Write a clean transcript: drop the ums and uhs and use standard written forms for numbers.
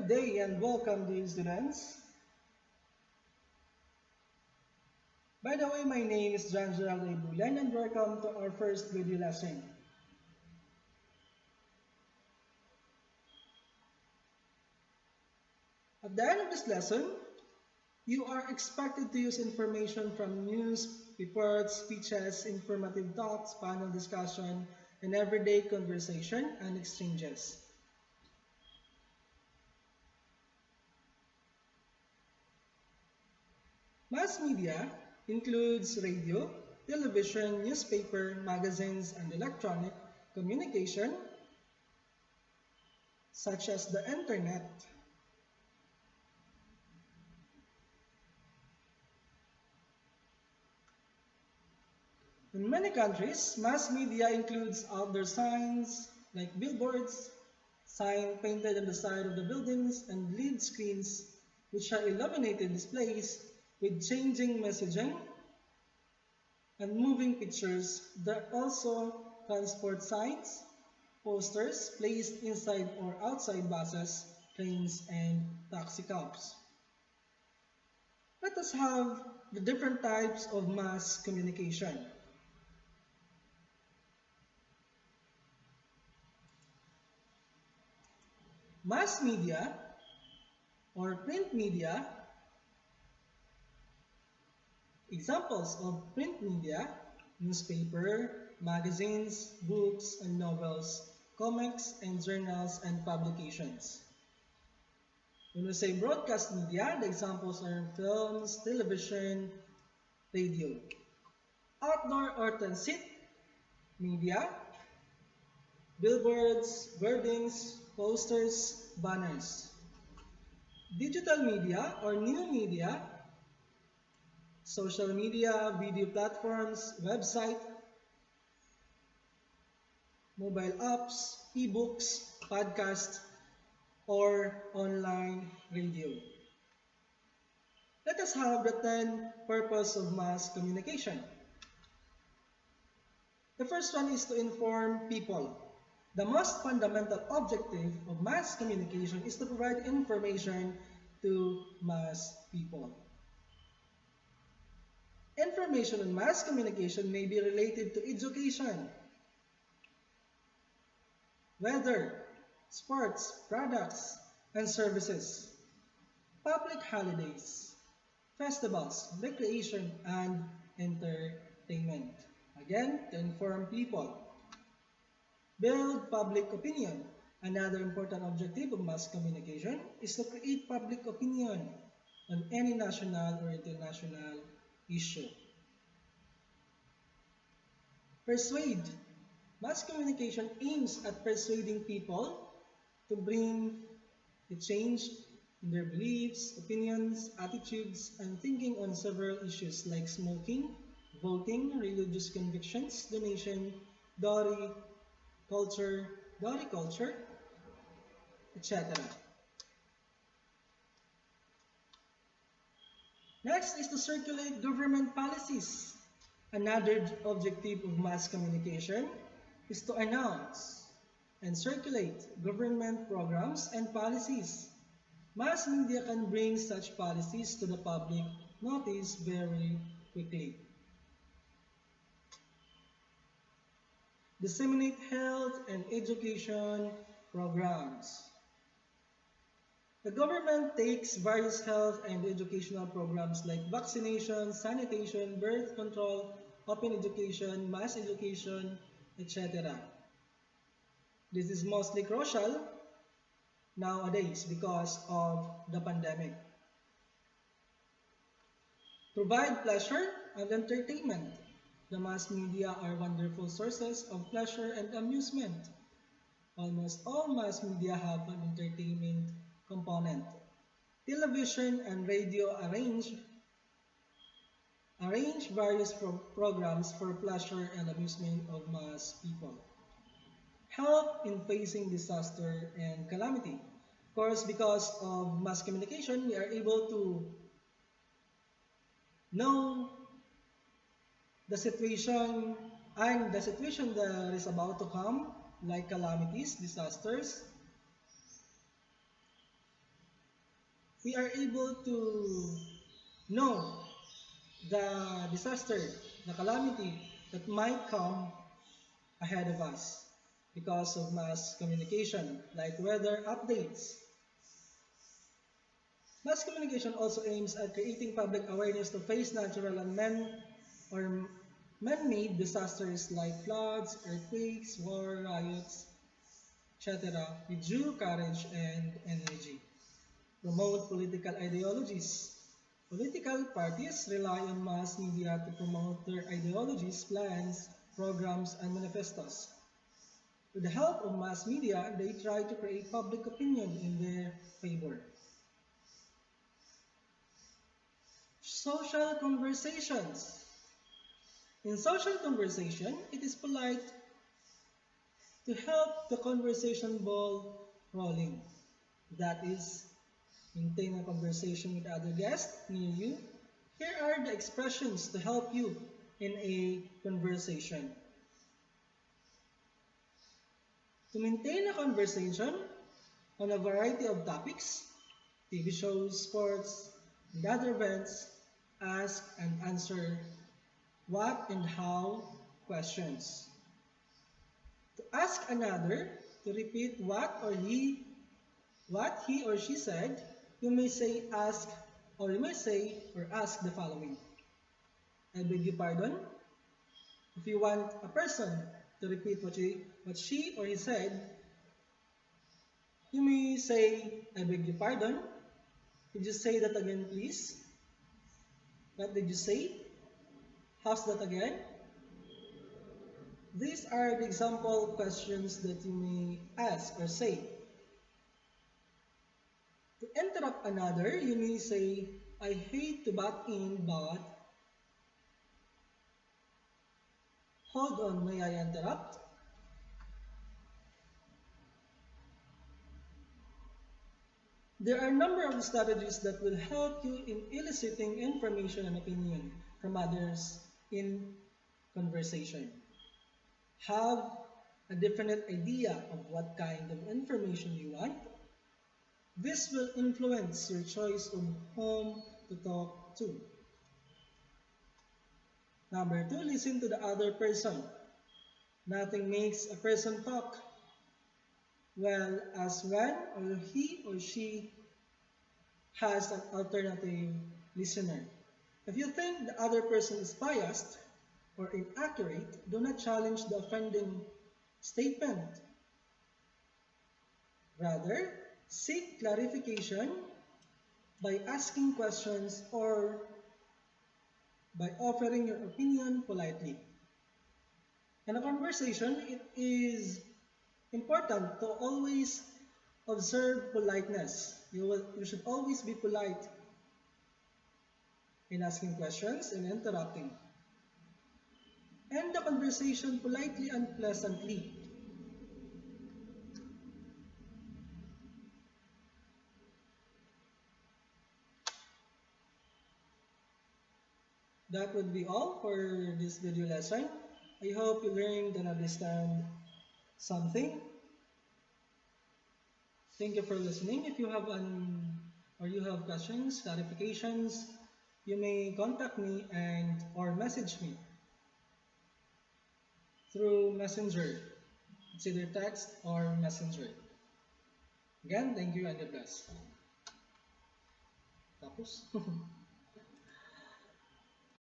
Good day and welcome, dear students. By the way, my name is Jerald Bulan and welcome to our first video lesson. At the end of this lesson, you are expected to use information from news, reports, speeches, informative talks, panel discussion, and everyday conversation and exchanges. Mass media includes radio, television, newspaper, magazines, and electronic communication, such as the internet. In many countries, mass media includes outdoor signs like billboards, signs painted on the side of the buildings, and LED screens, which are illuminated displays with changing messaging and moving pictures. There are also transport signs, posters placed inside or outside buses, trains, and taxi cabs. Let us have the different types of mass communication. Mass media or print media. Examples of print media: newspaper, magazines, books and novels, comics and journals and publications. When we say broadcast media, the examples are films, television, radio. Outdoor or transit media: billboards, wordings, posters, banners. Digital media or new media: social media, video platforms, website, mobile apps, ebooks, podcasts, or online radio. Let us have the 10 purposes of mass communication. The first one is to inform people. The most fundamental objective of mass communication is to provide information to mass people. Information on mass communication may be related to education, weather, sports, products, and services, public holidays, festivals, recreation, and entertainment. Again, to inform people. Build public opinion. Another important objective of mass communication is to create public opinion on any national or international issue. Persuade. Mass communication aims at persuading people to bring a change in their beliefs, opinions, attitudes, and thinking on several issues like smoking, voting, religious convictions, donation, dowry culture, etc. Next is to circulate government policies. Another objective of mass communication is to announce and circulate government programs and policies. Mass media can bring such policies to the public notice very quickly. Disseminate health and education programs. The government takes various health and educational programs like vaccination, sanitation, birth control, open education, mass education, etc. This is mostly crucial nowadays because of the pandemic. Provide pleasure and entertainment. The mass media are wonderful sources of pleasure and amusement. Almost all mass media have an entertainment component. Television and radio arrange various programs for pleasure and amusement of mass people. Help in facing disaster and calamity. Of course, because of mass communication, we are able to know the situation that is about to come, like calamities, disasters. we are able to know the disaster, the calamity that might come ahead of us because of mass communication, like weather updates. Mass communication also aims at creating public awareness to face natural and or man-made disasters like floods, earthquakes, war, riots, etc. with due courage and energy. Promote political ideologies. Political parties rely on mass media to promote their ideologies, plans, programs, and manifestos. With the help of mass media, they try to create public opinion in their favor. Social conversations. In social conversation, it is polite to help the conversation ball rolling. That is, maintain a conversation with other guests near you. Here are the expressions to help you in a conversation. To maintain a conversation on a variety of topics, TV shows, sports, and other events, ask and answer what and how questions. To ask another to repeat what he or she said, you may say ask or you may say or ask the following. I beg your pardon. If you want a person to repeat what she or he said, you may say, I beg your pardon. Could you say that again, please? What did you say? How's that again? These are the example questions that you may ask or say. To interrupt another, you may say, I hate to butt in, but... Hold on, may I interrupt? There are a number of strategies that will help you in eliciting information and opinion from others in conversation. Have a definite idea of what kind of information you want. This will influence your choice of whom to talk to. Number 2, listen to the other person. Nothing makes a person talk well as when or he or she has an alternative listener. If you think the other person is biased or inaccurate, do not challenge the offending statement. Rather, seek clarification by asking questions or by offering your opinion politely. In a conversation, it is important to always observe politeness. You should always be polite in asking questions and interrupting. End the conversation politely and pleasantly. That would be all for this video lesson. I hope you learned and understand something. Thank you for listening. If you have you have questions, clarifications, you may contact me or message me through Messenger. It's either text or Messenger. Again, thank you and God bless. Tapos.